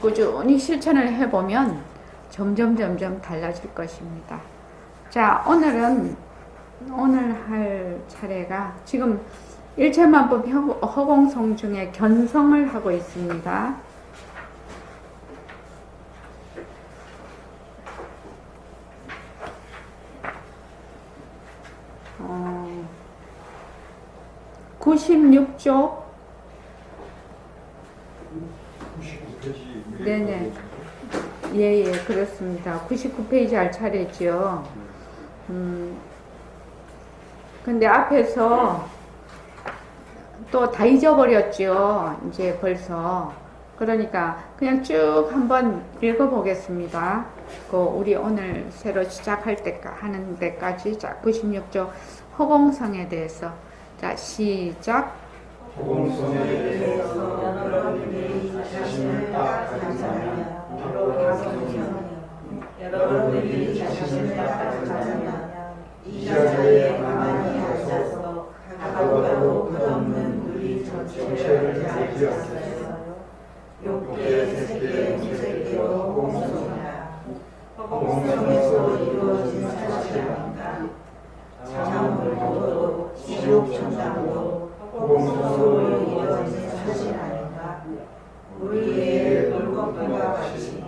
꾸준히 실천을 해보면 점점 달라질 것입니다. 자, 오늘 할 차례가 지금 일체만법 허공성 중에 견성을 하고 있습니다. 어, 96쪽. 네네. 예, 그렇습니다. 99페이지 할 차례죠. 근데 앞에서 또 다 잊어버렸죠. 이제 벌써. 그러니까 그냥 쭉 한번 읽어보겠습니다. 우리 오늘 새로 시작할 하는 데까지. 자, 96쪽 허공성에 대해서. 자, 시작. 허공성에 대해서 여러분들이 자신을 딱 가자면 여러분들이 자신을 딱 가자면 이 자리에 가만히 앉아서 가도 끝없는 우리 전체를 알지 않겠어요. 욕계, 색계, 무색계로 허공성이다. 허공성에서 이루어진 사실입니다. 장엄불도 지옥천당도 허공성으로 이루어진 사실 아닌가. 우리의 물것과 같이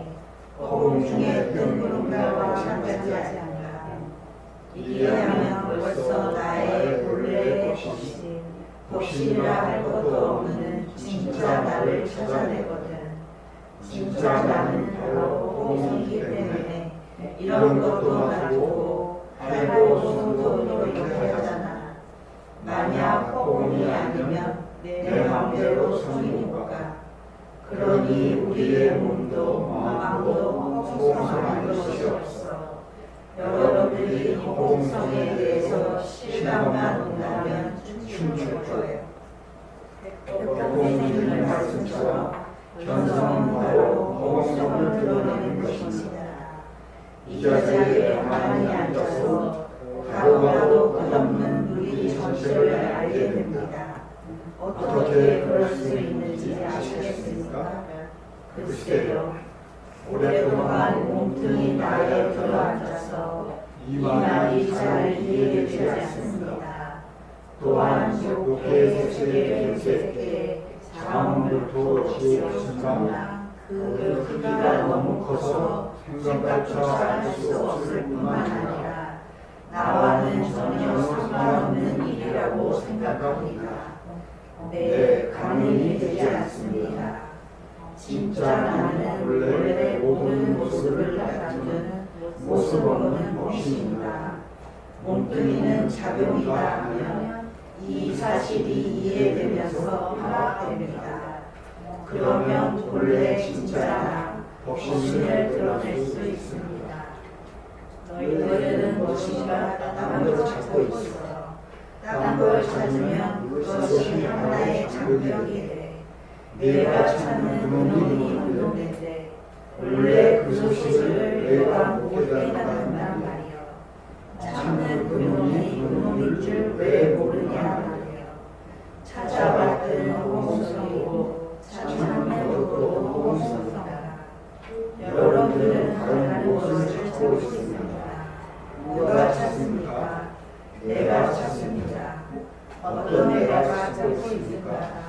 허공 중에 뜬 구름과 마찬가지 아닌가. 이해하면 벌써 나의 본래의 법신이라 할 것도 없는 진짜 나를 찾아내거든. 진짜 나는 바로 허공이기 때문에 이런 것도 놔두고 알고 손도 이렇게 하잖아. 만약 허공이 아니면 내 마음대로 손이니까. 그러니 우리의 몸도 마음도 허공성한 것이 없어. 여러분들이 허공성에 대해서 실감만 온다면 춤출 거예요. 선생님의 말씀처럼 견성은 바로 허공성을 드러내는 것입니다. 이 자리에 가만히 앉아서 가도 끝없는 우리 전체를 알게 됩니다. 어떻게 그럴 수 있는지 아시겠습니까? 글쎄요. 오랫동안 몸뚱이 나에 들어앉아서 이 말이 잘 이해되지 않습니다. 또한 욕계, 색계, 무색계, 장엄불도, 지옥천당 그 크기가 너무 커서 생각조차 할 수 없을 뿐만 아니라 나와는 전혀 상관없는 일이라고 생각합니다. 네, 가능이 되지 않습니다. 진짜 나는 원래 모든 모습을 갖추는 모습 없는 법신이다. 몸뚱이는 작용이다 하면 이 사실이 이해되면서 파악됩니다. 그러면 본래 진짜 나, 법신을 드러낼 수 있습니다. 너희들은 무엇인가 다른 걸 찾고 있어. 다른 걸 찾으면 그것이 하나의 장벽이 돼. 내가 찾는 그놈이 운동인데 원래 그 소식을 내가 못 깨닫는단 말이여. 찾는 그놈이 그놈인 줄 왜 모르냐 말이여. 찾아봤던 허공성이고 찾는 것도 허공성이다. 여러분들은 다른 것을 찾고 있습니다. 누가 찾습니까? 내가 찾습니다. 어떤 내가 찾고 있습니까?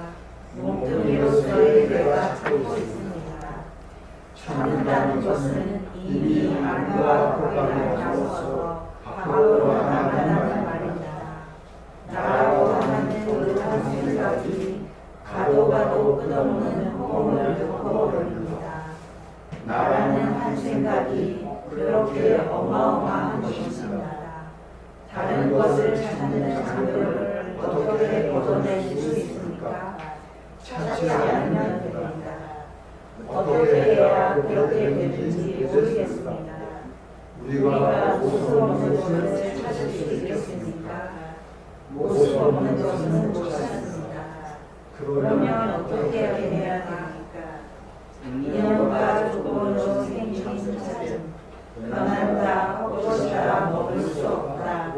몸뚱이로서의 내가 찾고 있습니다. 찾는다는 것은 이미 안과 거리가 나와서 과거로 나간다는 말이다. 나라고 하는 듯한 생각이 가도 끝없는 허공을 덮어버립니다. 나라는 한 생각이 그렇게 어마어마한 것입니다. 다른 것을 찾는 장벽을 어떻게 걷어낼 수 있습니까? 찾지 않으면 됩니다. 어떻게 해야 그렇게 되는지 모르겠습니다. 우리가 모습 없는 것을 찾을 수 있겠습니까? 모습 없는 것은 못 찾습니다. 그러면 어떻게 해야 됩니까? 인연과 조건으로 생긴 찾음, 변한다, 헛것이다, 먹을 수 없다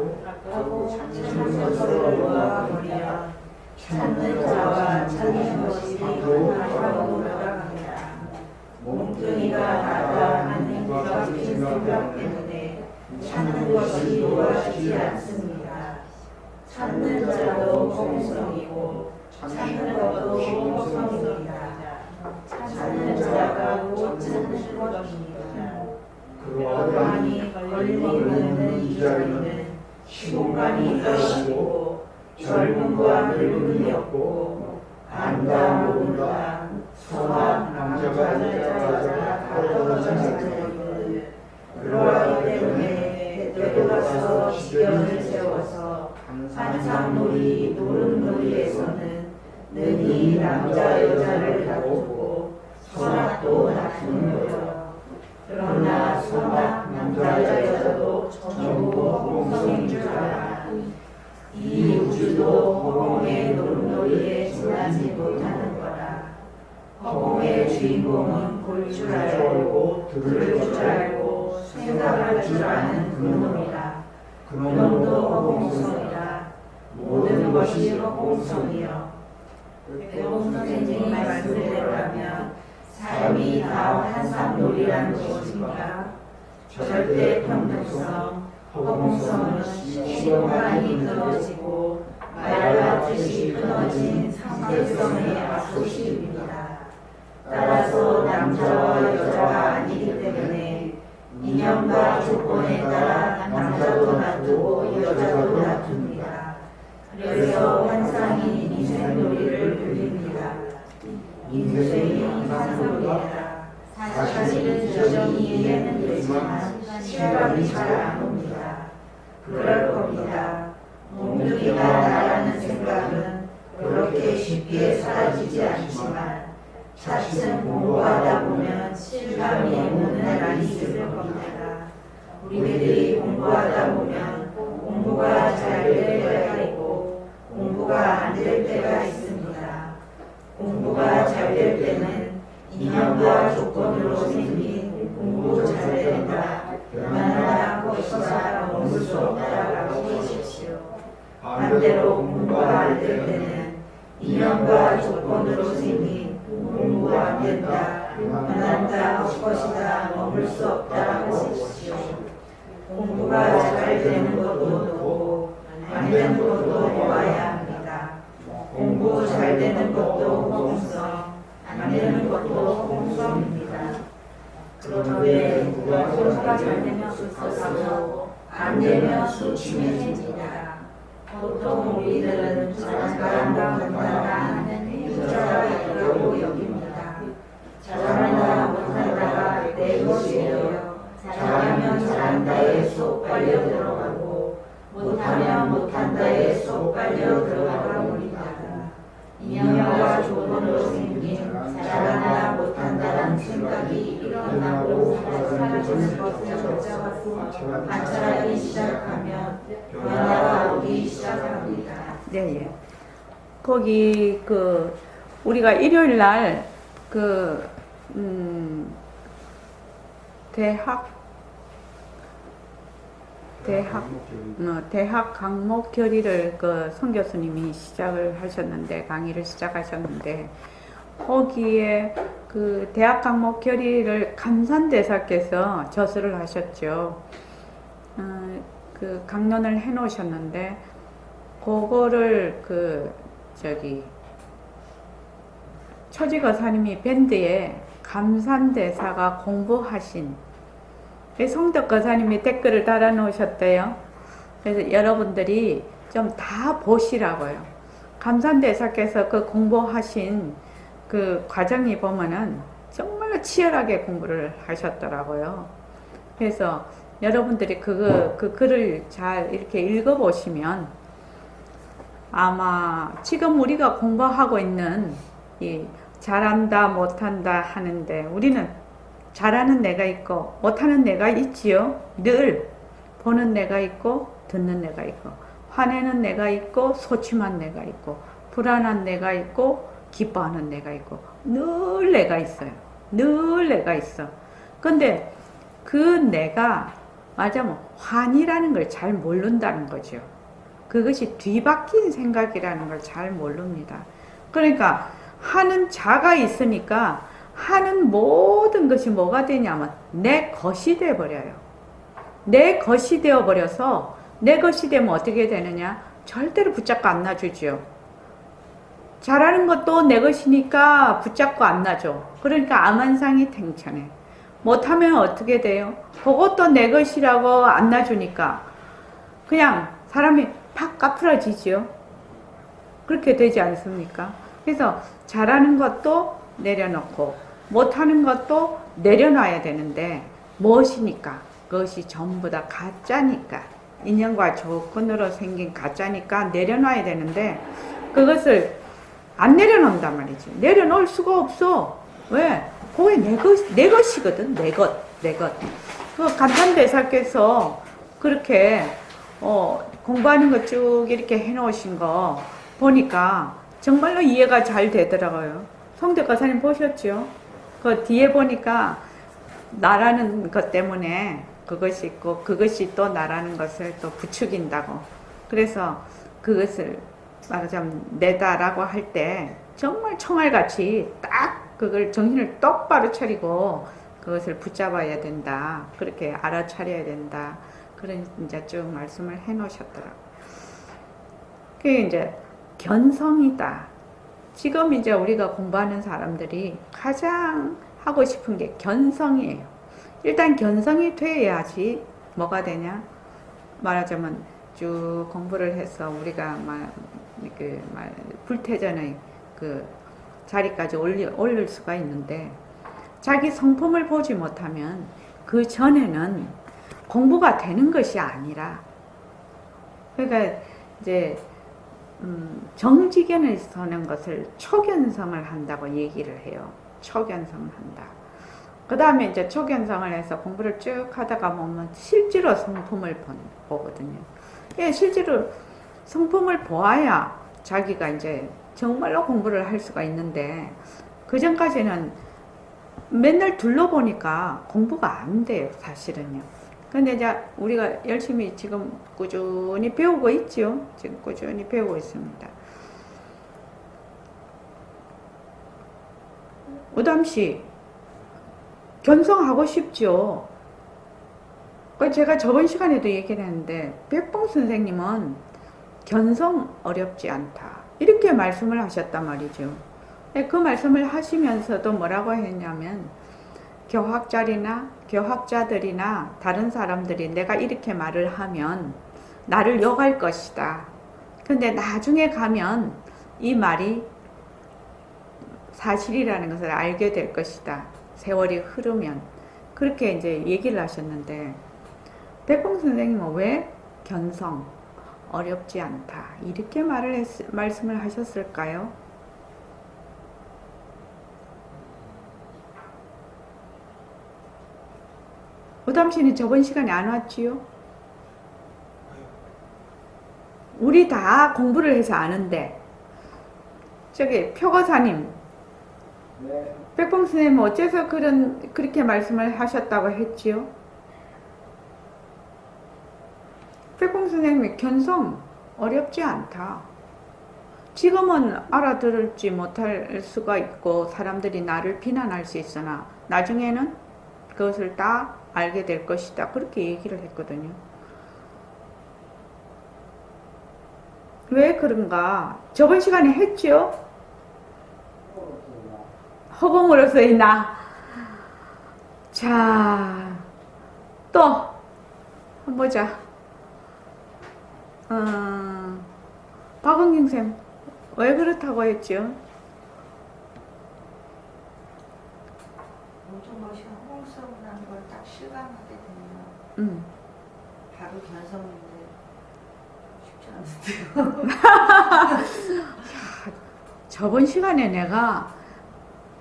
하고 찾는 것을 놓아버리면 찾는 자와 찾는 것이 하나로 돌아갑니다. 것이 노하지 않습니다. 찾는 자도 공성이고 찾는 것도 공성입니다. 찾는 자가 곧 찾는 것입니다. 그러하니 걸림없는 이 자리는 시공간이 것이고 젊음과 늙음이 없고 안다 모른다 선악 남자가 여자가 다 떨어진 자들이거든. 그러하기 때문에 데려가서 지경을 세워서 산상놀이 노름놀이에서는 능히 남자 여자를 다투고 선악도 다투는 거요. 그러나 선악 남자 여자도 전부 공성인 줄 알아. 이 우주도 허공의 노름놀이에 지나지 못하는 거라. 허공의 주인공은 볼 줄 알고 들을 줄 알고 생각할 줄 아는 그놈이라. 그놈도 허공성이라. 모든 것이 허공성이여. 백봉 선생님 말씀대로라면 삶이 다 한상놀이라는 것인가? 절대 평등성, 허공성은 시공간이 끊어지고 말같이 끊어진 상대성의 아소시입니다. 따라서 남자와 여자가 아니기 때문에 인연과 조건에 따라 남자도 놔두고 여자도 놔둡니다. 그래서 환상인 인생놀이를 불립니다. 인생이 환상놀이다. 사실은 여전히 이해는 되지만 실감이 잘 안 옵니다. 그럴 겁니다. 몽둥이가 나라는 생각은 그렇게 쉽게 사라지지 않지만 차츰 공부하다 보면 실감이 오는 날이 있을 겁니다. 우리들이 공부하다 보면 공부가 잘 될 때가 있고 공부가 안 될 때가 있습니다. 공부가 잘 될 때는 인연과 조건으로 생긴 공부 잘 된다, 편안하다 것이자 머물 수 없다라고 하십시오. 반대로 공부가 안 될 때는 인연과 조건으로 생긴 공부가 안 된다, 편안하다 것이다, 머물 수 없다라고 하십시오. 공부가 잘 되는 것도 놓고 안 되는 것도 놓아야 합니다. 공부 잘 되는 것도 공성, 안 되는 것도 공성입니다. 그런데 공부가 잘 되면 수상하고 안 되면 수치해집니다. 보통 우리들은 잘한다 못한다 하는 유자가 있다고 여깁니다. 잘한다 못한다가 내 것이에요. 잘하면 잘한다에 쏙 빨려 들어가고 못하면 못한다에 쏙 빨려 들어가다 봅니다. 인연과 조건으로 생긴 잘한다 못한다라는 생각이 일어나고 사라지는 것을 관찰하기 시작하면 변화가 오기 시작합니다. 네, 예. 거기 우리가 일요일 날 대학 강목 결의를 송 교수님이 시작을 하셨는데, 강의를 시작하셨는데, 거기에 대학 강목 결의를 감산대사께서 저술을 하셨죠. 강론을 해 놓으셨는데, 그거를 초지거사님이 밴드에 감산대사가 공부하신 성덕거사님이 댓글을 달아 놓으셨대요. 그래서 여러분들이 좀 다 보시라고요. 감산대사께서 공부하신 과정이 보면은 정말로 치열하게 공부를 하셨더라고요. 그래서 여러분들이 그 글을 잘 이렇게 읽어보시면 아마 지금 우리가 공부하고 있는 이 잘한다 못한다 하는데, 우리는 잘하는 내가 있고 못하는 내가 있지요. 늘 보는 내가 있고 듣는 내가 있고 화내는 내가 있고 소침한 내가 있고 불안한 내가 있고 기뻐하는 내가 있고 늘 내가 있어요. 늘 내가 있어. 근데 그 내가 맞아면 환이라는 걸 잘 모른다는 거죠. 그것이 뒤바뀐 생각이라는 걸 잘 모릅니다. 그러니까 하는 자가 있으니까 하는 모든 것이 뭐가 되냐면 내 것이 돼버려요. 내 것이 되어버려서 내 것이 되면 어떻게 되느냐? 절대로 붙잡고 안 놔주죠. 잘하는 것도 내 것이니까 붙잡고 안 놔줘. 그러니까 암한상이 탱천해. 못하면 어떻게 돼요? 그것도 내 것이라고 안 놔주니까 그냥 사람이 팍 까풀어지죠. 그렇게 되지 않습니까? 그래서 잘하는 것도 내려놓고 못하는 것도 내려놔야 되는데 무엇이니까? 그것이 전부 다 가짜니까, 인연과 조건으로 생긴 가짜니까 내려놔야 되는데 그것을 안 내려놓는단 말이지. 내려놓을 수가 없어. 왜? 그게 내 것이거든. 내 것. 그 간단대사께서 그렇게 공부하는 거 쭉 이렇게 해놓으신 거 보니까 정말로 이해가 잘 되더라고요. 성덕가사님 보셨죠? 그 뒤에 보니까 나라는 것 때문에 그것이 있고 그것이 또 나라는 것을 또 부추긴다고. 그래서 그것을 말하자면 내다라고 할 때 정말 총알같이 딱 그걸 정신을 똑바로 차리고 그것을 붙잡아야 된다. 그렇게 알아차려야 된다. 그런 이제 쭉 말씀을 해 놓으셨더라고요. 그게 이제 견성이다. 지금 이제 우리가 공부하는 사람들이 가장 하고 싶은 게 견성이에요. 일단 견성이 돼야지 뭐가 되냐? 말하자면 쭉 공부를 해서 우리가 불태전의 그 자리까지 올릴 수가 있는데 자기 성품을 보지 못하면 그 전에는 공부가 되는 것이 아니라 그러니까 이제 정지견을 서는 것을 초견성을 한다고 얘기를 해요. 초견성을 한다. 그 다음에 이제 초견성을 해서 공부를 쭉 하다가 보면 실제로 성품을 보거든요. 예, 실제로 성품을 보아야 자기가 이제 정말로 공부를 할 수가 있는데 그 전까지는 맨날 둘러보니까 공부가 안 돼요, 사실은요. 근데 이제 우리가 열심히 지금 꾸준히 배우고 있죠. 지금 꾸준히 배우고 있습니다. 우담씨, 견성하고 싶죠. 제가 저번 시간에도 얘기를 했는데 백봉 선생님은 견성 어렵지 않다. 이렇게 말씀을 하셨단 말이죠. 그 말씀을 하시면서도 뭐라고 했냐면 교학자들이나 다른 사람들이 내가 이렇게 말을 하면 나를 욕할 것이다. 근데 나중에 가면 이 말이 사실이라는 것을 알게 될 것이다. 세월이 흐르면. 그렇게 이제 얘기를 하셨는데 백봉 선생님은 왜 견성 어렵지 않다. 이렇게 말씀을 하셨을까요? 우담씨는 저번 시간에 안 왔지요? 우리 다 공부를 해서 아는데 저기 표거사님, 네. 백봉 선생님 어째서 그렇게 말씀을 하셨다고 했지요? 백봉 선생님이 견성 어렵지 않다. 지금은 알아들을지 못할 수가 있고 사람들이 나를 비난할 수 있으나 나중에는 그것을 다 알게 될 것이다. 그렇게 얘기를 했거든요. 왜 그런가? 저번 시간에 했죠? 허공으로서의 나. 자, 또 한번 보자. 박은경 쌤, 왜 그렇다고 했죠? 모든 것이 허공성이라는 걸 딱 실감하게 되면 바로 견성인데 쉽지 않은데요. 저번 시간에 내가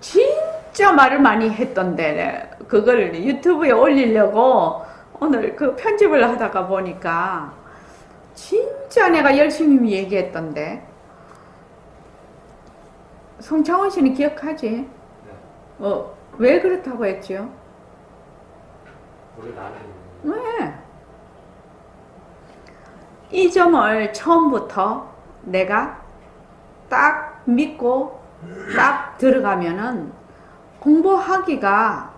진짜 말을 많이 했던데 그걸 유튜브에 올리려고 오늘 그 편집을 하다가 보니까 진짜 내가 열심히 얘기했던데. 송창원 씨는 기억하지? 네. 왜 그렇다고 했죠? 우리 나는 왜? 이 점을 처음부터 내가 딱 믿고 딱 들어가면은 공부하기가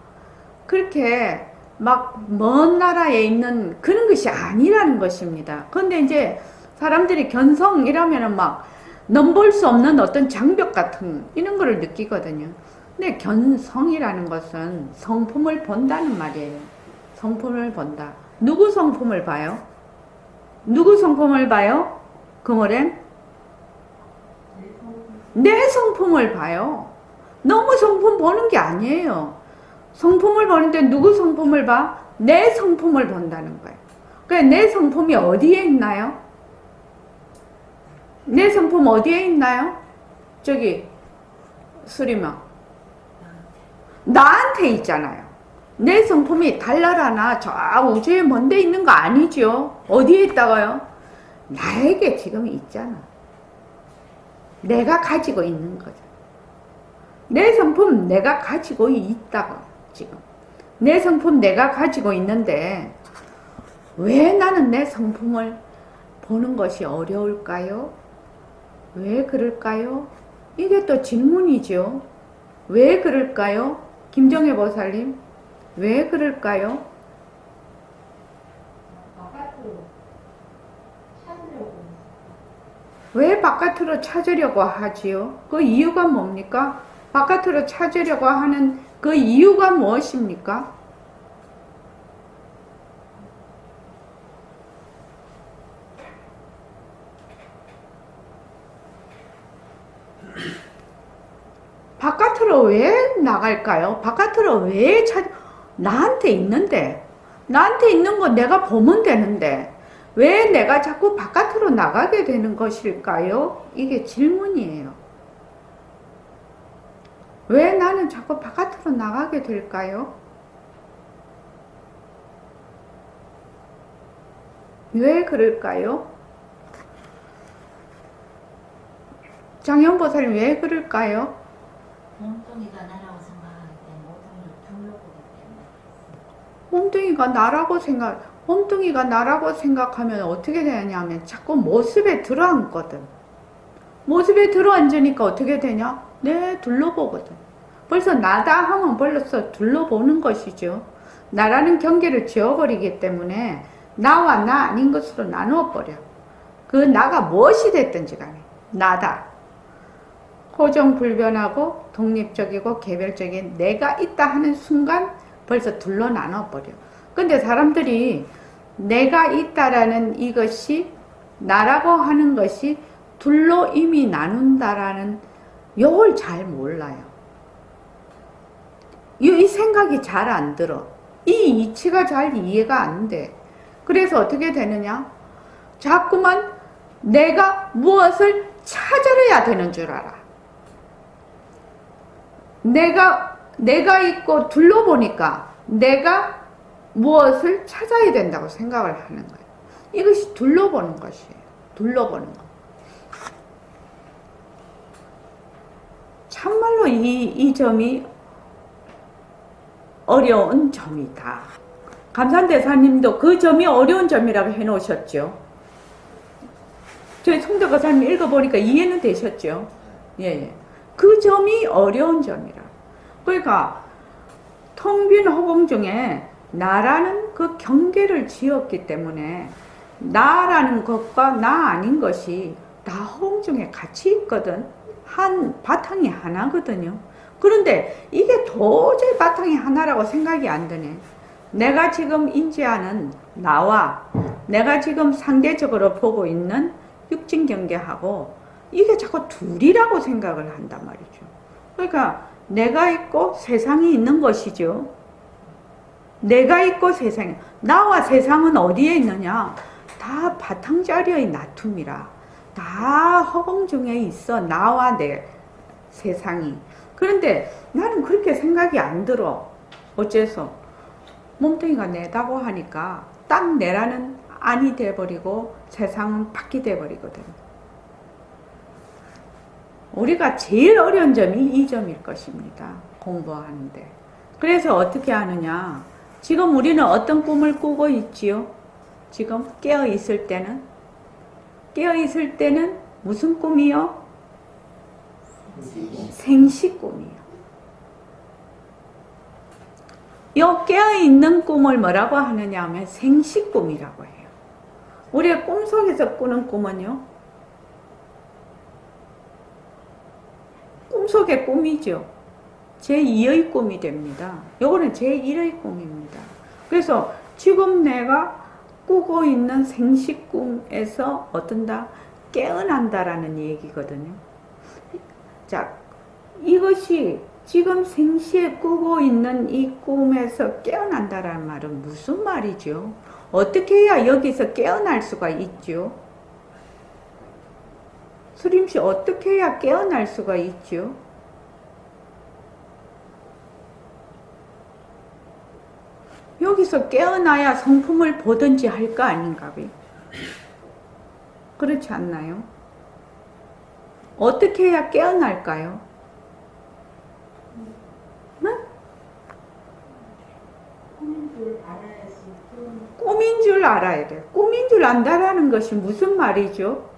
그렇게 막 먼 나라에 있는 그런 것이 아니라는 것입니다. 그런데 이제 사람들이 견성이라면은 막 넘볼 수 없는 어떤 장벽 같은 이런 거를 느끼거든요. 근데 견성이라는 것은 성품을 본다는 말이에요. 성품을 본다. 누구 성품을 봐요? 누구 성품을 봐요? 금오랜? 내 성품을 봐요. 너무 성품 보는 게 아니에요. 성품을 보는데 누구 성품을 봐? 내 성품을 본다는 거예요. 그러니까 내 성품이 어디에 있나요? 내 성품 어디에 있나요? 저기 수리마 나한테 있잖아요. 내 성품이 달나라나 저 우주에 먼데 있는 거 아니죠. 어디에 있다고요? 나에게 지금 있잖아. 내가 가지고 있는 거죠. 내 성품 내가 가지고 있다고 지금. 내 성품 내가 가지고 있는데 왜 나는 내 성품을 보는 것이 어려울까요? 왜 그럴까요? 이게 또 질문이죠. 왜 그럴까요? 김정혜 보살님, 왜 그럴까요? 왜 바깥으로 찾으려고 하지요? 그 이유가 뭡니까? 바깥으로 찾으려고 하는 그 이유가 무엇입니까? 바깥으로 왜 나갈까요? 바깥으로 왜 나한테 있는데, 나한테 있는 거 내가 보면 되는데 왜 내가 자꾸 바깥으로 나가게 되는 것일까요? 이게 질문이에요. 왜 나는 자꾸 바깥으로 나가게 될까요? 왜 그럴까요? 장현보살님 왜 그럴까요? 몸뚱이가 나라고 생각하기 때문에 몸뚱이를 둘러보기 때문에. 몸뚱이가 나라고 생각하면 어떻게 되냐면 자꾸 모습에 들어앉거든. 모습에 들어앉으니까 어떻게 되냐? 네, 둘러보거든. 벌써 나다 하면 벌써 둘러보는 것이죠. 나라는 경계를 지어버리기 때문에 나와 나 아닌 것으로 나누어버려. 그 나가 무엇이 됐든지 간에 나다. 고정불변하고 독립적이고 개별적인 내가 있다 하는 순간 벌써 둘러 나눠버려. 근데 사람들이 내가 있다라는 이것이 나라고 하는 것이 둘로 이미 나눈다라는 요걸 잘 몰라요. 이 생각이 잘 안 들어. 이 이치가 잘 이해가 안 돼. 그래서 어떻게 되느냐? 자꾸만 내가 무엇을 찾아야 되는 줄 알아. 내가 있고 둘러보니까 내가 무엇을 찾아야 된다고 생각을 하는 거예요. 이것이 둘러보는 것이에요. 둘러보는 것. 참말로 이 점이 어려운 점이다. 감산대사님도 그 점이 어려운 점이라고 해놓으셨죠. 저희 송대거사님 읽어보니까 이해는 되셨죠. 예. 그 점이 어려운 점이라. 그러니까 통빈 허공 중에 나라는 그 경계를 지었기 때문에 나라는 것과 나 아닌 것이 다 허공 중에 같이 있거든. 한 바탕이 하나거든요. 그런데 이게 도저히 바탕이 하나라고 생각이 안 드네. 내가 지금 인지하는 나와 내가 지금 상대적으로 보고 있는 육진경계하고 이게 자꾸 둘이라고 생각을 한단 말이죠. 그러니까 내가 있고 세상이 있는 것이죠. 내가 있고 세상이. 나와 세상은 어디에 있느냐? 다 바탕자리의 나툼이라. 다 허공 중에 있어. 나와 내 세상이. 그런데 나는 그렇게 생각이 안 들어. 어째서? 몸뚱이가 내다고 하니까 딱 내라는 안이 돼버리고 세상은 밖이 돼버리거든. 우리가 제일 어려운 점이 이 점일 것입니다. 공부하는데. 그래서 어떻게 하느냐. 지금 우리는 어떤 꿈을 꾸고 있지요? 지금 깨어있을 때는? 깨어있을 때는 무슨 꿈이요? 생시 꿈이요. 요 깨어있는 꿈을 뭐라고 하느냐 하면 생시꿈이라고 해요. 우리의 꿈속에서 꾸는 꿈은요, 꿈속의 꿈이죠. 제2의 꿈이 됩니다. 요거는 제1의 꿈입니다. 그래서 지금 내가 꾸고 있는 생시꿈에서 어떤다? 깨어난다라는 얘기거든요. 자, 이것이 지금 생시에 꾸고 있는 이 꿈에서 깨어난다라는 말은 무슨 말이죠? 어떻게 해야 여기서 깨어날 수가 있죠? 수림씨, 어떻게 해야 깨어날 수가 있죠? 여기서 깨어나야 성품을 보든지 할 거 아닌가 봐요. 그렇지 않나요? 어떻게 해야 깨어날까요? 응? 꿈인 줄 알아야 돼. 꿈인 줄 안다라는 것이 무슨 말이죠?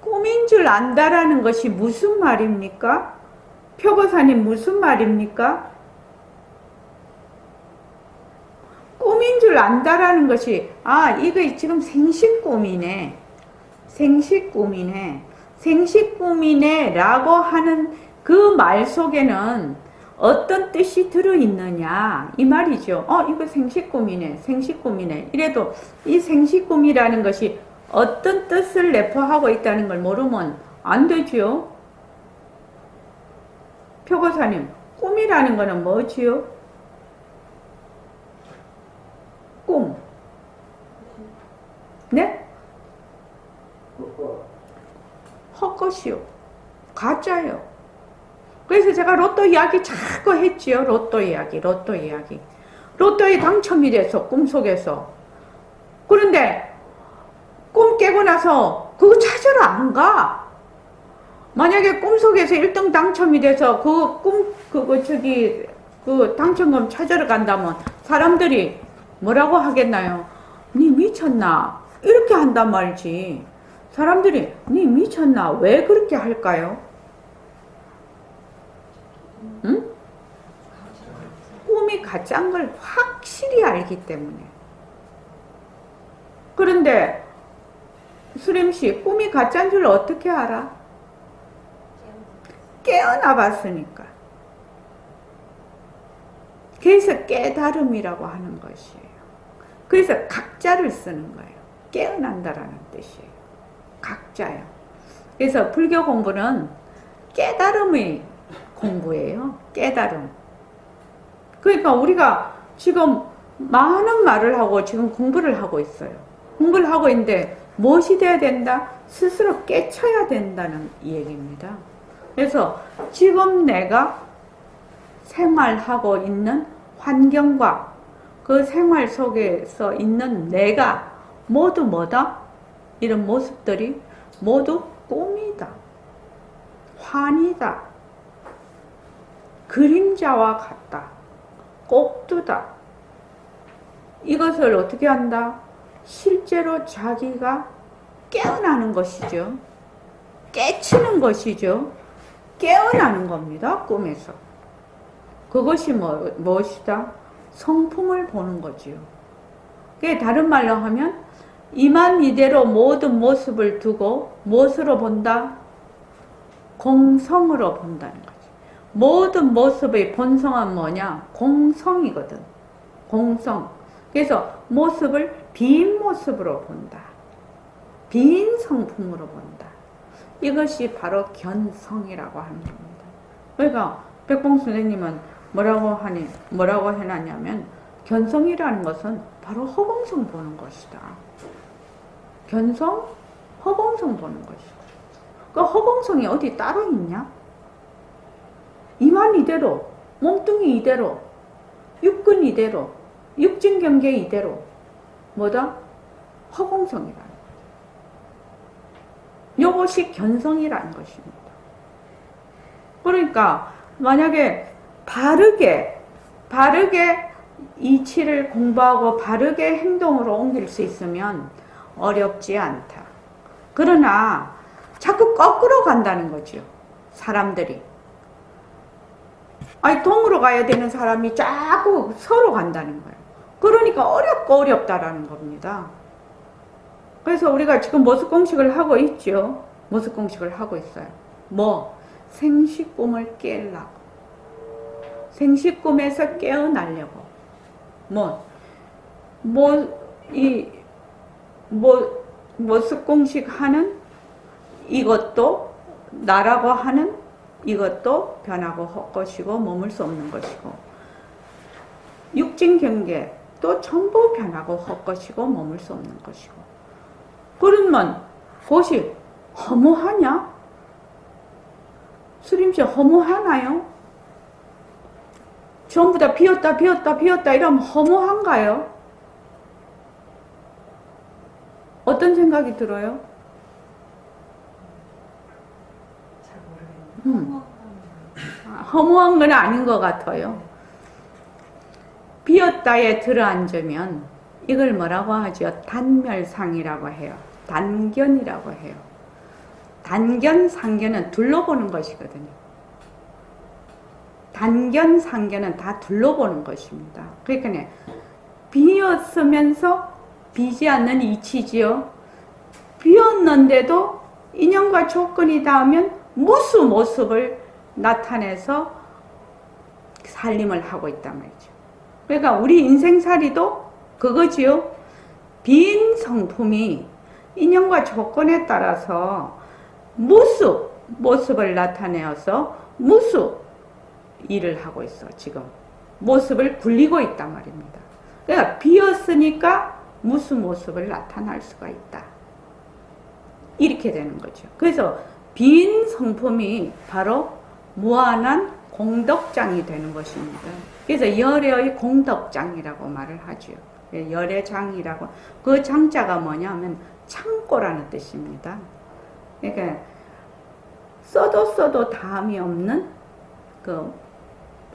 꿈인 줄 안다라는 것이 무슨 말입니까? 표고사님, 무슨 말입니까? 꿈인 줄 안다라는 것이, 아, 이거 지금 생시꿈이네. 생시꿈이네. 생시꿈이네 라고 하는 그 말 속에는 어떤 뜻이 들어있느냐 이 말이죠. 이거 생시꿈이네. 생시꿈이네. 이래도 이 생시꿈이라는 것이 어떤 뜻을 내포하고 있다는 걸 모르면 안 되죠. 표고사님, 꿈이라는 거는 뭐지요? 꿈. 네? 헛것이요. 가짜요. 그래서 제가 로또 이야기 자꾸 했지요. 로또 이야기. 로또에 당첨이 돼서 꿈속에서. 그런데 꿈 깨고 나서 그거 찾으러 안 가. 만약에 꿈속에서 1등 당첨이 돼서 그 당첨금 찾으러 간다면 사람들이 뭐라고 하겠나요? 니 미쳤나? 이렇게 한단 말이지. 사람들이 니 미쳤나? 왜 그렇게 할까요? 응? 꿈이 가짜인 걸 확실히 알기 때문에. 그런데 수림씨, 꿈이 가짜인 줄 어떻게 알아? 깨어나 봤으니까. 그래서 깨달음이라고 하는 것이에요. 그래서 각자를 쓰는 거예요. 깨어난다라는 뜻이에요. 각자요. 그래서 불교 공부는 깨달음의 공부예요. 깨달음. 그러니까 우리가 지금 많은 말을 하고 지금 공부를 하고 있어요. 공부를 하고 있는데 무엇이 돼야 된다? 스스로 깨쳐야 된다는 얘기입니다. 그래서 지금 내가 생활하고 있는 환경과 그 생활 속에서 있는 내가 모두 뭐다? 이런 모습들이 모두 꿈이다. 환이다. 그림자와 같다. 꼭두다. 이것을 어떻게 한다? 실제로 자기가 깨어나는 것이죠. 깨치는 것이죠. 깨어나는 겁니다. 꿈에서. 그것이 무엇이다? 성품을 보는 거지요. 그게 다른 말로 하면 이만 이대로 모든 모습을 두고 무엇으로 본다? 공성으로 본다는 거지. 모든 모습의 본성은 뭐냐? 공성이거든. 공성. 그래서 모습을 빈 모습으로 본다. 빈 성품으로 본다. 이것이 바로 견성이라고 하는 겁니다. 그러니까 백봉 선생님은 뭐라고 해놨냐면 견성이라는 것은 바로 허공성 보는 것이다. 견성, 허공성 보는 것이다. 그 허공성이 어디 따로 있냐? 이만 이대로, 몸뚱이 이대로, 육근 이대로, 육진경계 이대로 뭐다? 허공성이라는 거죠. 이것이 견성이라는 것입니다. 그러니까 만약에 바르게 이치를 공부하고 바르게 행동으로 옮길 수 있으면 어렵지 않다. 그러나 자꾸 거꾸로 간다는 거죠. 사람들이. 아니 동으로 가야 되는 사람이 자꾸 서로 간다는 거예요. 그러니까 어렵고 어렵다라는 겁니다. 그래서 우리가 지금 모습공식을 하고 있죠. 모습공식을 하고 있어요. 뭐 생식꿈을 깨려고, 생식꿈에서 깨어나려고, 모습공식 하는 이것도 나라고 하는 이것도 변하고 헛것이고 머물 수 없는 것이고, 육진경계도 전부 변하고 헛것이고 머물 수 없는 것이고. 그러면 그것이 허무하냐? 수림씨 허무하나요? 전부 다 비었다 비었다 비었다 이러면 허무한가요? 어떤 생각이 들어요? 잘 모르겠네요. 허무한 건 아닌 것 같아요. 비었다에 들어앉으면 이걸 뭐라고 하죠? 단멸상이라고 해요. 단견이라고 해요. 단견, 상견은 둘러보는 것이거든요. 단견, 상견은 다 둘러보는 것입니다. 그러니까 비었으면서 비지 않는 이치지요. 비었는데도 인연과 조건이 닿으면 무수 모습을 나타내서 살림을 하고 있단 말이죠. 그러니까 우리 인생살이도 그거지요. 빈 성품이 인연과 조건에 따라서 무수 모습을 나타내어서 무수 일을 하고 있어. 지금 모습을 굴리고 있단 말입니다. 그러니까 비었으니까 무수 모습을 나타날 수가 있다. 이렇게 되는 거죠. 그래서 빈 성품이 바로 무한한 공덕장이 되는 것입니다. 그래서 열애의 공덕장이라고 말을 하죠. 열애장이라고. 그 장자가 뭐냐면 창고라는 뜻입니다. 그러니까 써도 다함이 없는 그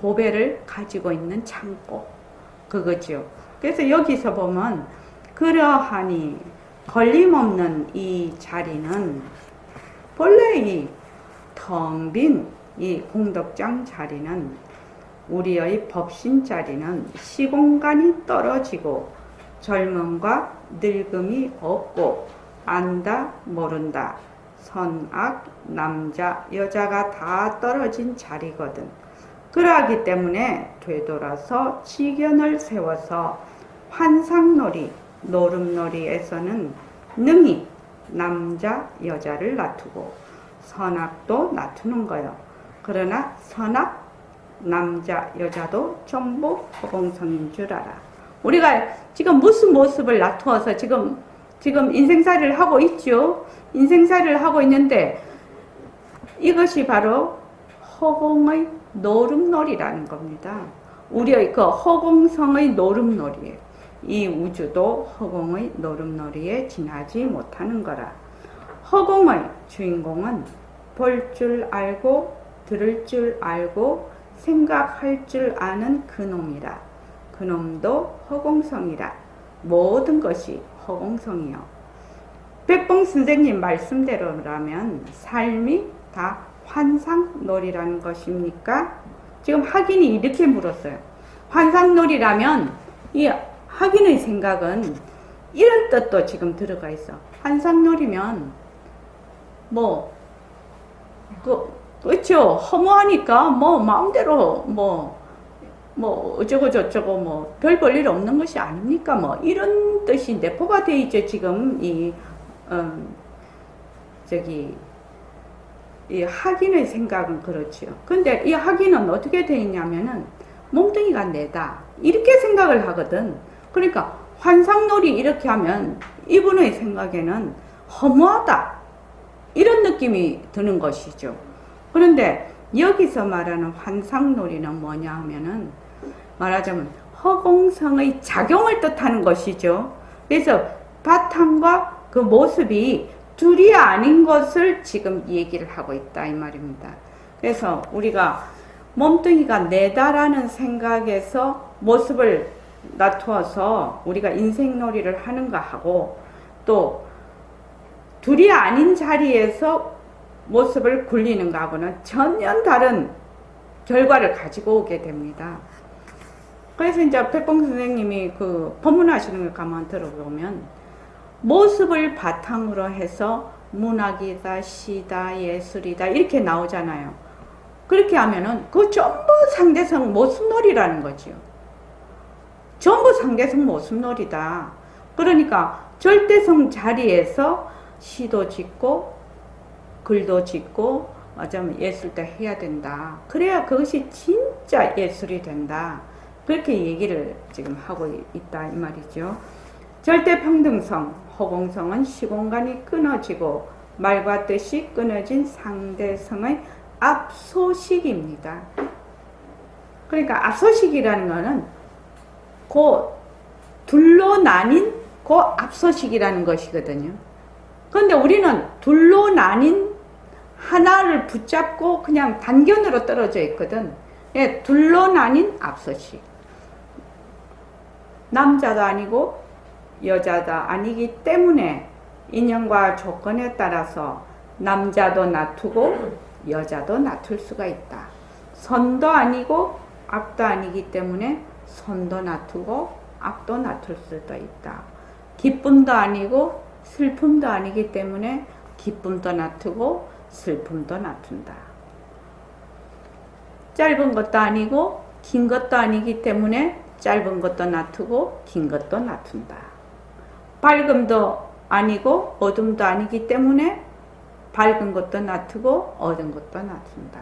보배를 가지고 있는 창고, 그거죠. 그래서 여기서 보면 그러하니 걸림없는 이 자리는 본래 이 텅 빈 이 공덕장 자리는, 우리의 법신 자리는 시공간이 떨어지고 젊음과 늙음이 없고 안다 모른다 선악 남자 여자가 다 떨어진 자리거든. 그러하기 때문에 되돌아서 지견을 세워서 환상놀이 노름놀이에서는 능히 남자 여자를 놔두고 선악도 놔두는 거요. 그러나 선악 남자 여자도 전부 허공성인 줄 알아. 우리가 지금 무슨 모습을 놔두어서 지금 인생살이를 하고 있죠. 인생살이를 하고 있는데 이것이 바로 허공의 노름놀이라는 겁니다. 우리의 그 허공성의 노름놀이에요. 이 우주도 허공의 노름놀이에 지나지 못하는 거라. 허공의 주인공은 볼 줄 알고 들을 줄 알고 생각할 줄 아는 그놈이라. 그놈도 허공성이라. 모든 것이 허공성이요. 백봉 선생님 말씀대로라면 삶이 다 환상놀이라는 것입니까? 지금 학인이 이렇게 물었어요. 환상놀이라면 이 학인의 생각은 이런 뜻도 지금 들어가 있어. 환상놀이면 그렇죠. 허무하니까 마음대로 어쩌고 저쩌고 별 볼 일 없는 것이 아닙니까? 이런 뜻이 내포가 돼 있죠. 지금 이 학인의 생각은 그렇죠. 근데 이 학인은 어떻게 돼 있냐면은 몸뚱이가 내다 이렇게 생각을 하거든. 그러니까 환상놀이 이렇게 하면 이분의 생각에는 허무하다 이런 느낌이 드는 것이죠. 그런데 여기서 말하는 환상놀이는 뭐냐 하면은 말하자면 허공성의 작용을 뜻하는 것이죠. 그래서 바탕과 그 모습이 둘이 아닌 것을 지금 얘기를 하고 있다 이 말입니다. 그래서 우리가 몸뚱이가 내다라는 생각에서 모습을 놔두어서 우리가 인생놀이를 하는가 하고, 또 둘이 아닌 자리에서 모습을 굴리는가 하고는 전혀 다른 결과를 가지고 오게 됩니다. 그래서 이제 백봉 선생님이 그 법문하시는 걸 가만 들어보면 모습을 바탕으로 해서 문학이다, 시다, 예술이다 이렇게 나오잖아요. 그렇게 하면은 그 전부 상대성 모습놀이라는 거지요. 전부 상대성 모습놀이다. 그러니까 절대성 자리에서 시도 짓고 글도 짓고 어쩌면 예술도 해야 된다. 그래야 그것이 진짜 예술이 된다. 그렇게 얘기를 지금 하고 있다 이 말이죠. 절대평등성, 허공성은 시공간이 끊어지고 말과 뜻이 끊어진 상대성의 압소식입니다. 그러니까 압소식이라는 것은 그 둘로 나뉜 그 압소식이라는 것이거든요. 그런데 우리는 둘로 나뉜 하나를 붙잡고 그냥 단견으로 떨어져 있거든. 예, 둘로 나뉜 압소식. 남자도 아니고 여자도 아니기 때문에 인연과 조건에 따라서 남자도 놔두고 여자도 놔둘 수가 있다. 선도 아니고 악도 아니기 때문에 선도 놔두고 악도 놔둘 수도 있다. 기쁨도 아니고 슬픔도 아니기 때문에 기쁨도 놔두고 슬픔도 놔둔다. 짧은 것도 아니고 긴 것도 아니기 때문에 짧은 것도 놔두고 긴 것도 놔둔다. 밝음도 아니고 어둠도 아니기 때문에 밝은 것도 놔두고 어두운 것도 놔둔다.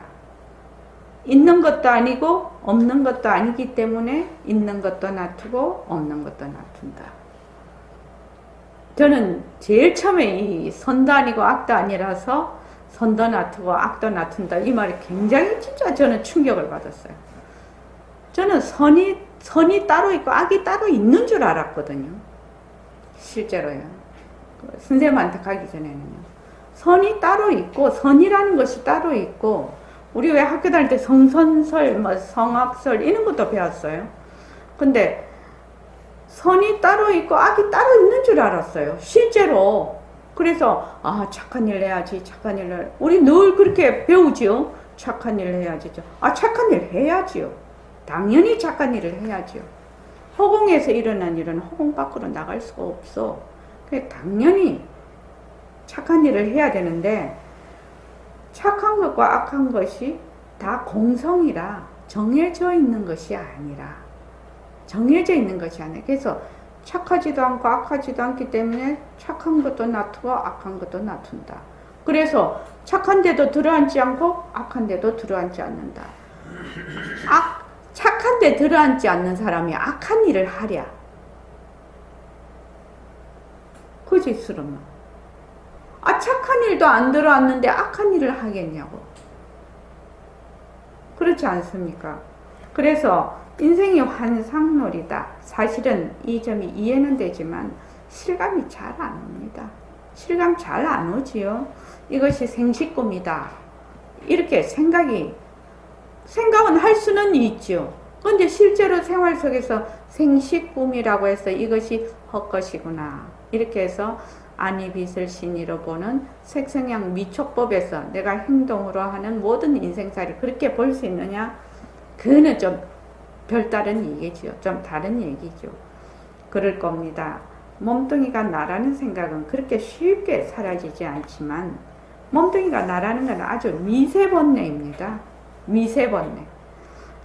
있는 것도 아니고 없는 것도 아니기 때문에 있는 것도 놔두고 없는 것도 놔둔다. 저는 제일 처음에 이 선도 아니고 악도 아니라서 선도 놔두고 악도 놔둔다 이 말이 굉장히 진짜 저는 충격을 받았어요. 저는 선이 따로 있고 악이 따로 있는 줄 알았거든요. 실제로요. 선생님한테 가기 전에는요. 선이 따로 있고 선이라는 것이 따로 있고 우리 왜 학교 다닐 때 성선설, 뭐 성악설 이런 것도 배웠어요. 근데 선이 따로 있고 악이 따로 있는 줄 알았어요. 실제로. 그래서 착한 일 해야지, 착한 일을 우리 늘 그렇게 배우지요. 착한 일 해야지. 착한 일 해야지요. 당연히 착한 일을 해야지요. 허공에서 일어난 일은 허공 밖으로 나갈 수가 없어. 당연히 착한 일을 해야 되는데 착한 것과 악한 것이 다 공성이라 정해져 있는 것이 아니라 정해져 있는 것이 아니라 그래서 착하지도 않고 악하지도 않기 때문에 착한 것도 놔두고 악한 것도 놔둔다. 그래서 착한 데도 들어앉지 않고 악한 데도 들어앉지 않는다. 착한 데 들어앉지 않는 사람이 악한 일을 하랴. 거짓스러워. 착한 일도 안 들어왔는데 악한 일을 하겠냐고. 그렇지 않습니까? 그래서 인생이 환상놀이다. 사실은 이 점이 이해는 되지만 실감이 잘 안 옵니다. 실감 잘 안 오지요. 이것이 생식꿈이다. 이렇게 생각은 할 수는 있죠. 그런데 실제로 생활 속에서 생식꿈이라고 해서 이것이 헛것이구나. 이렇게 해서 안이빛을 신이로 보는 색성향 미촉법에서 내가 행동으로 하는 모든 인생살이 그렇게 볼 수 있느냐? 그거는 좀 별다른 얘기죠. 좀 다른 얘기죠. 그럴 겁니다. 몸뚱이가 나라는 생각은 그렇게 쉽게 사라지지 않지만 몸뚱이가 나라는 건 아주 미세번뇌입니다. 미세번뇌.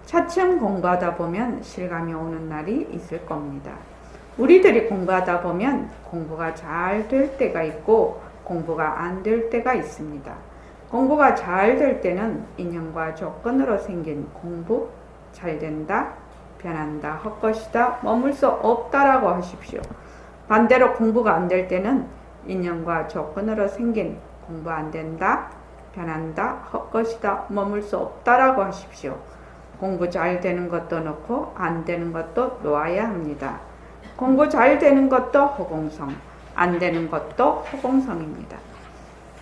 차츰 공부하다 보면 실감이 오는 날이 있을 겁니다. 우리들이 공부하다 보면 공부가 잘 될 때가 있고 공부가 안 될 때가 있습니다. 공부가 잘 될 때는 인연과 조건으로 생긴 공부, 잘 된다, 변한다, 헛것이다, 머물 수 없다라고 하십시오. 반대로 공부가 안 될 때는 인연과 조건으로 생긴 공부 안 된다, 변한다, 헛것이다, 머물 수 없다라고 하십시오. 공부 잘 되는 것도 놓고 안 되는 것도 놓아야 합니다. 공부 잘 되는 것도 허공성, 안 되는 것도 허공성입니다.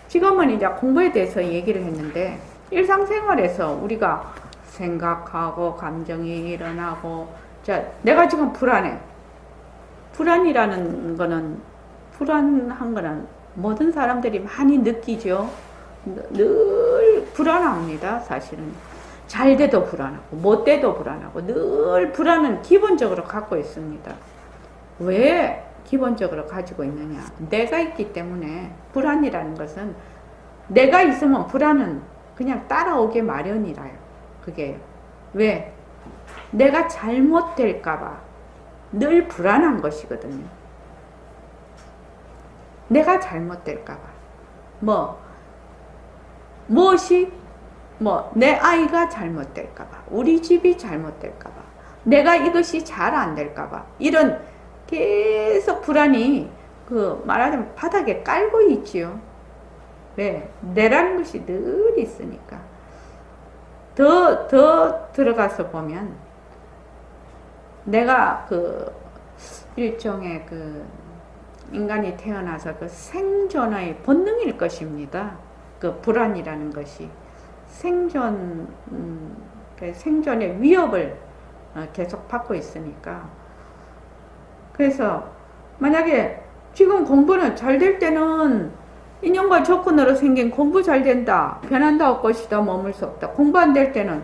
지금은 이제 공부에 대해서 얘기를 했는데 일상생활에서 우리가 생각하고 감정이 일어나고 내가 지금 불안해. 불안한 거는 모든 사람들이 많이 느끼죠. 늘 불안합니다. 사실은 잘 돼도 불안하고 못 돼도 불안하고 늘 불안은 기본적으로 갖고 있습니다. 왜 기본적으로 가지고 있느냐? 내가 있기 때문에. 불안이라는 것은 내가 있으면 불안은 그냥 따라오게 마련이라요. 그게요. 왜? 내가 잘못될까봐 늘 불안한 것이거든요. 내가 잘못될까봐. 무엇이? 내 아이가 잘못될까봐, 우리 집이 잘못될까봐, 내가 이것이 잘 안 될까봐, 이런 계속 불안이 말하자면 바닥에 깔고 있지요. 왜? 내라는 것이 늘 있으니까. 더 들어가서 보면, 내가 일종의 인간이 태어나서 생존의 본능일 것입니다. 불안이라는 것이. 생존의 위협을 계속 받고 있으니까. 그래서 만약에 지금 공부는 잘 될 때는 인연과 조건으로 생긴 공부 잘 된다, 변한다 올 것이다, 머물 수 없다. 공부 안 될 때는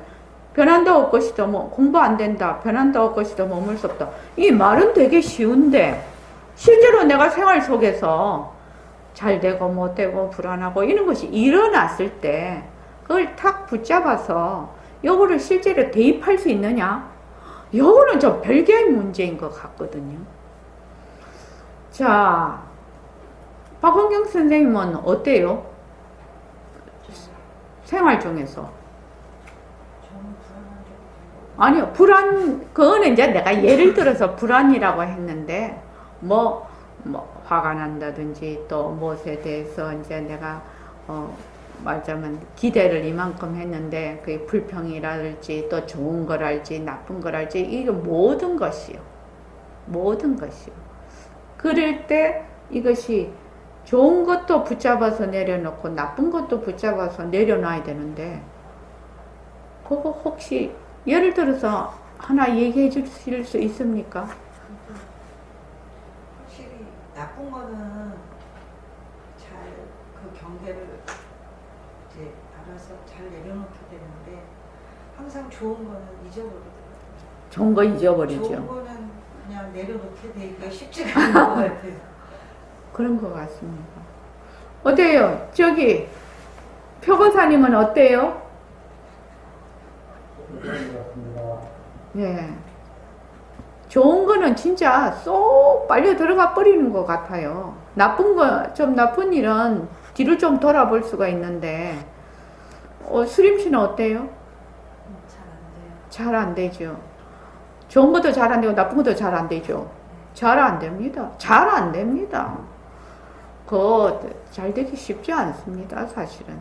변한다 올 것이다, 공부 안 된다, 변한다 올 것이다, 머물 수 없다. 이 말은 되게 쉬운데 실제로 내가 생활 속에서 잘 되고 못 되고 불안하고 이런 것이 일어났을 때 그걸 탁 붙잡아서 요거를 실제로 대입할 수 있느냐? 요거는 좀 별개의 문제인 것 같거든요. 자, 박원경 선생님은 어때요? 생활 중에서. 아니요, 그거는 이제 내가 예를 들어서 불안이라고 했는데, 화가 난다든지, 또 무엇에 대해서 이제 내가, 말하자면 기대를 이만큼 했는데 그게 불평이랄지 또 좋은 거랄지 나쁜 거랄지 이게 모든 것이요. 그럴 때 이것이 좋은 것도 붙잡아서 내려놓고 나쁜 것도 붙잡아서 내려놔야 되는데 그거 혹시 예를 들어서 하나 얘기해 주실 수 있습니까? 확실히 나쁜 거는 잘 경계를 이제 알아서 잘 내려놓게 되는데 항상 좋은 거는 잊어버리더라고요. 좋은 거 잊어버리죠. 좋은 거는 그냥 내려놓게 되기가 쉽지가 않은 것 같아요. 그런 것 같습니다. 어때요? 저기 표고사님은 어때요? 예. 좋은 거는 진짜 쏙 빨려 들어가 버리는 것 같아요. 나쁜 일은 뒤를 좀 돌아볼 수가 있는데, 수림 씨는 어때요? 잘 안 되죠. 좋은 것도 잘 안 되고, 나쁜 것도 잘 안 되죠. 잘 안 됩니다. 잘 되기 쉽지 않습니다, 사실은.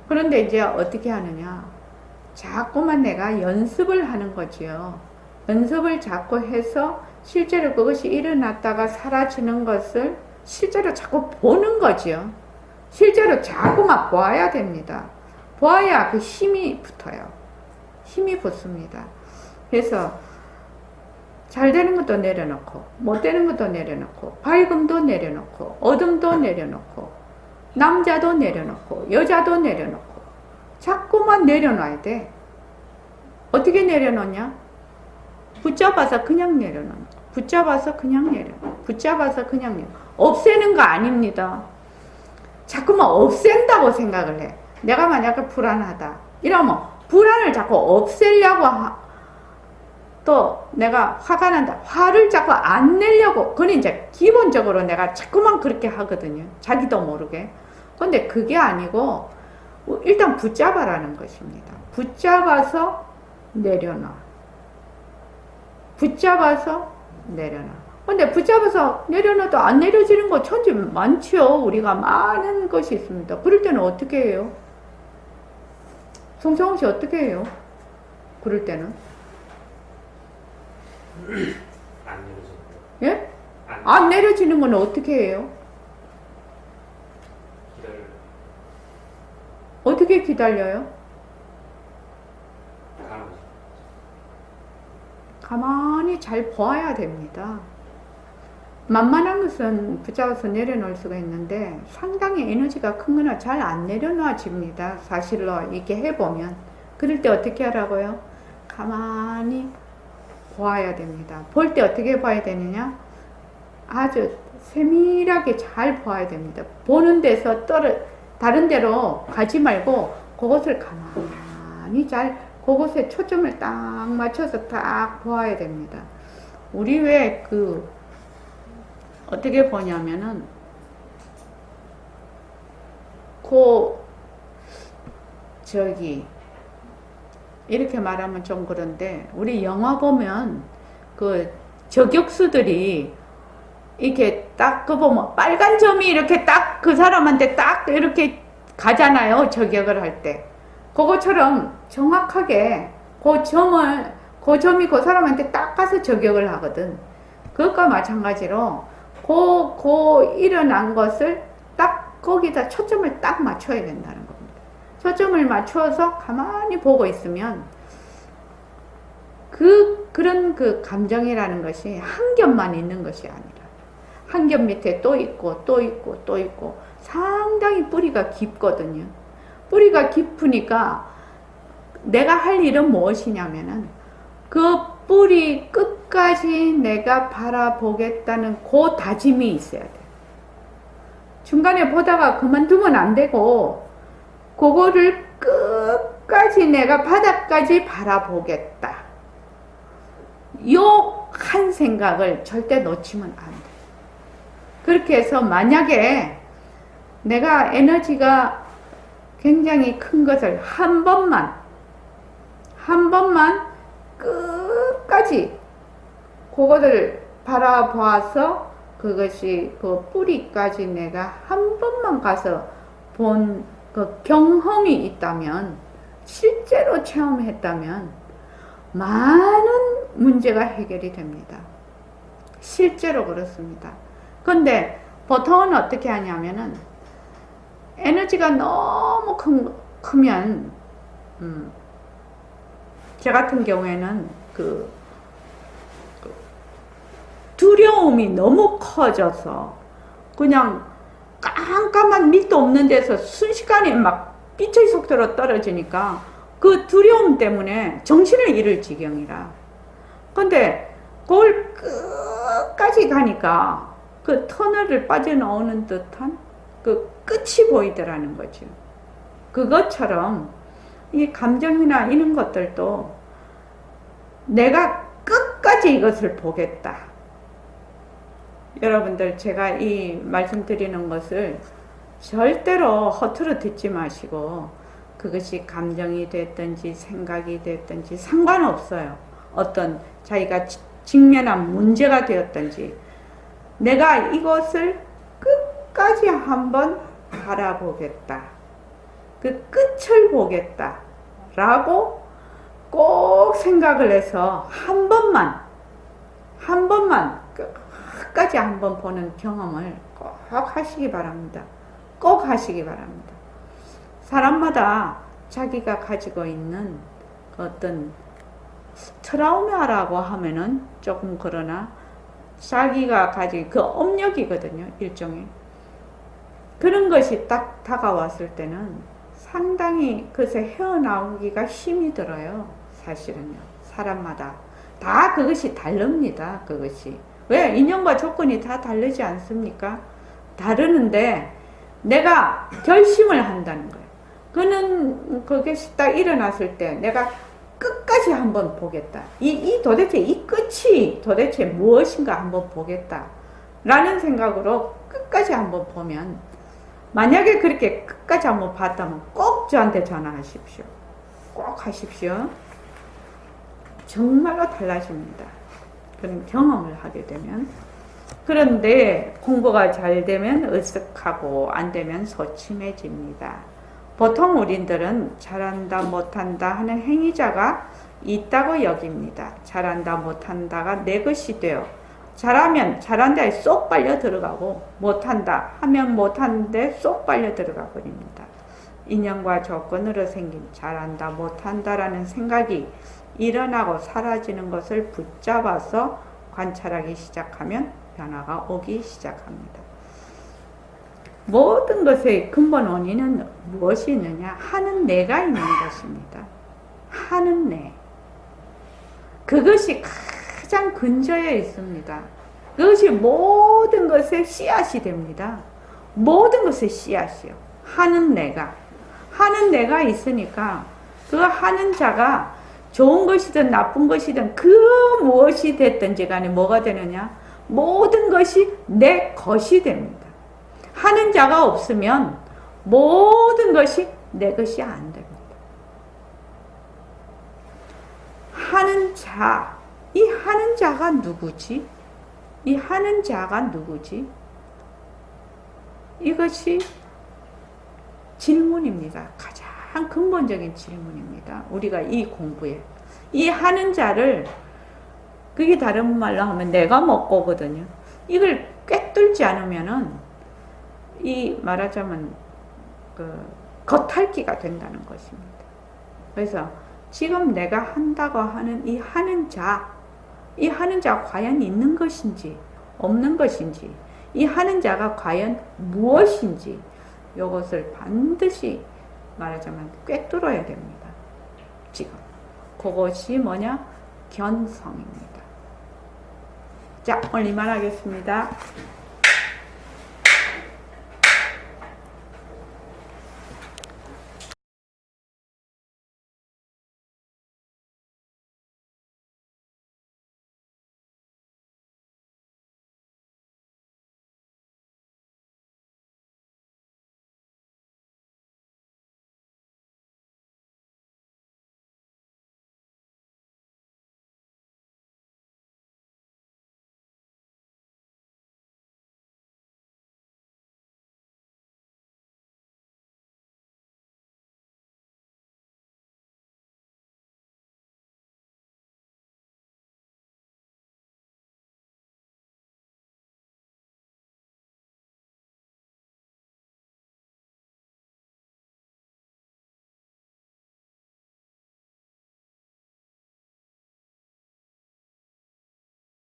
그런데 이제 어떻게 하느냐. 자꾸만 내가 연습을 하는 거지요. 연습을 자꾸 해서 실제로 그것이 일어났다가 사라지는 것을 실제로 자꾸 보는 거지요. 실제로 자꾸만 보아야 됩니다. 보아야 그 힘이 붙어요. 힘이 붙습니다. 그래서 잘 되는 것도 내려놓고 못 되는 것도 내려놓고 밝음도 내려놓고 어둠도 내려놓고 남자도 내려놓고 여자도 내려놓고 자꾸만 내려놔야 돼. 어떻게 내려놓냐? 붙잡아서 그냥 내려놓는 거. 붙잡아서 그냥 내려. 없애는 거 아닙니다. 자꾸만 없앤다고 생각을 해. 내가 만약에 불안하다 이러면 불안을 자꾸 없애려고 또 내가 화가 난다. 화를 자꾸 안 내려고. 그건 이제 기본적으로 내가 자꾸만 그렇게 하거든요. 자기도 모르게. 근데 그게 아니고 일단 붙잡아라는 것입니다. 붙잡아서 내려놔. 근데 붙잡아서 내려놔도 안 내려지는 거 천지 많죠. 우리가 많은 것이 있습니다. 그럴 때는 어떻게 해요? 송성훈 씨 어떻게 해요? 그럴 때는? 안 내려집니다. 예? 안 내려지는 건 어떻게 해요? 기다려. 어떻게 기다려요? 가만히 잘 보아야 됩니다. 만만한 것은 붙잡아서 내려놓을 수가 있는데 상당히 에너지가 큰 거는 잘 안 내려놔집니다. 사실로 이렇게 해보면 그럴 때 어떻게 하라고요? 가만히 보아야 됩니다. 볼 때 어떻게 봐야 되느냐? 아주 세밀하게 잘 봐야 됩니다. 보는 데서 다른 데로 가지 말고 그것을 가만히 잘 그곳에 초점을 딱 맞춰서 딱 보아야 됩니다. 우리 왜 어떻게 보냐면은 이렇게 말하면 좀 그런데 우리 영화 보면 그 저격수들이 이렇게 딱 보면 빨간 점이 이렇게 딱 그 사람한테 딱 이렇게 가잖아요. 저격을 할 때. 그거처럼 정확하게 그 점이 그 사람한테 딱 가서 저격을 하거든. 그것과 마찬가지로 일어난 것을 딱 거기다 초점을 딱 맞춰야 된다는 겁니다. 초점을 맞추어서 가만히 보고 있으면 그런 감정이라는 것이 한 겹만 있는 것이 아니라 한 겹 밑에 또 있고 또 있고 또 있고 상당히 뿌리가 깊거든요. 뿌리가 깊으니까 내가 할 일은 무엇이냐면은 그 뿌리 끝까지 내가 바라보겠다는 그 다짐이 있어야 돼요. 중간에 보다가 그만두면 안 되고 그거를 끝까지 내가 바닥까지 바라보겠다. 요 한 생각을 절대 놓치면 안 돼. 그렇게 해서 만약에 내가 에너지가 굉장히 큰 것을 한 번만 끝까지 그것을 바라보아서 그것이 그 뿌리까지 내가 한 번만 가서 본 그 경험이 있다면, 실제로 체험했다면 많은 문제가 해결이 됩니다. 실제로 그렇습니다. 근데 보통은 어떻게 하냐면은 에너지가 너무 크면 저 같은 경우에는 두려움이 너무 커져서 그냥 깜깜한 밑도 없는 데서 순식간에 막 빛의 속도로 떨어지니까 그 두려움 때문에 정신을 잃을 지경이라. 근데 그걸 끝까지 가니까 그 터널을 빠져나오는 듯한 그 끝이 보이더라는 거죠. 그것처럼 이 감정이나 이런 것들도 내가 끝까지 이것을 보겠다. 여러분들, 제가 이 말씀드리는 것을 절대로 허투루 듣지 마시고 그것이 감정이 됐든지 생각이 됐든지 상관없어요. 어떤 자기가 직면한 문제가 되었든지 내가 이것을 끝까지 한번 바라보겠다. 그 끝을 보겠다. 라고 꼭 생각을 해서 한 번만 끝까지 한번 보는 경험을 꼭 하시기 바랍니다. 꼭 하시기 바랍니다. 사람마다 자기가 가지고 있는 어떤 트라우마라고 하면은 조금 그러나 자기가 가진 그 업력이거든요. 일종의. 그런 것이 딱 다가왔을 때는 상당히 그것에 헤어나오기가 힘이 들어요. 사실은요. 사람마다. 다 그것이 다릅니다. 그것이. 왜? 인연과 조건이 다 다르지 않습니까? 다르는데 내가 결심을 한다는 거예요. 그것이 딱 일어났을 때 내가 끝까지 한번 보겠다. 도대체 이 끝이 도대체 무엇인가 한번 보겠다. 라는 생각으로 끝까지 한번 보면, 만약에 그렇게 끝까지 한번 봤다면 꼭 저한테 전화하십시오. 꼭 하십시오. 정말로 달라집니다. 그런 경험을 하게 되면. 그런데 공부가 잘 되면 으쓱하고 안 되면 소침해집니다. 보통 우리들은 잘한다 못한다 하는 행위자가 있다고 여깁니다. 잘한다 못한다가 내 것이 되어 잘하면 잘한다에 쏙 빨려 들어가고 못한다 하면 못하는데 쏙 빨려 들어가 버립니다. 인연과 조건으로 생긴 잘한다 못한다라는 생각이 일어나고 사라지는 것을 붙잡아서 관찰하기 시작하면 변화가 오기 시작합니다. 모든 것의 근본 원인은 무엇이 있느냐? 하는 내가 있는 것입니다. 하는 내. 그것이 가장 근저에 있습니다. 그것이 모든 것의 씨앗이 됩니다. 모든 것의 씨앗이요. 하는 내가 있으니까 그 하는 자가 좋은 것이든 나쁜 것이든 그 무엇이 됐든지 간에 뭐가 되느냐? 모든 것이 내 것이 됩니다. 하는 자가 없으면 모든 것이 내 것이 안 됩니다. 하는 자, 이 하는 자가 누구지? 이 하는 자가 누구지? 이것이 질문입니다. 가장 근본적인 질문입니다. 우리가 이 공부에. 이 하는 자를, 그게 다른 말로 하면 내가 먹고거든요. 이걸 꿰뚫지 않으면은, 이 말하자면, 겉핥기가 된다는 것입니다. 그래서 지금 내가 한다고 하는 이 하는 자, 이 하는 자가 과연 있는 것인지, 없는 것인지, 이 하는 자가 과연 무엇인지, 이것을 반드시 말하자면 꿰뚫어야 됩니다. 지금. 그것이 뭐냐? 견성입니다. 자, 오늘 이만하겠습니다.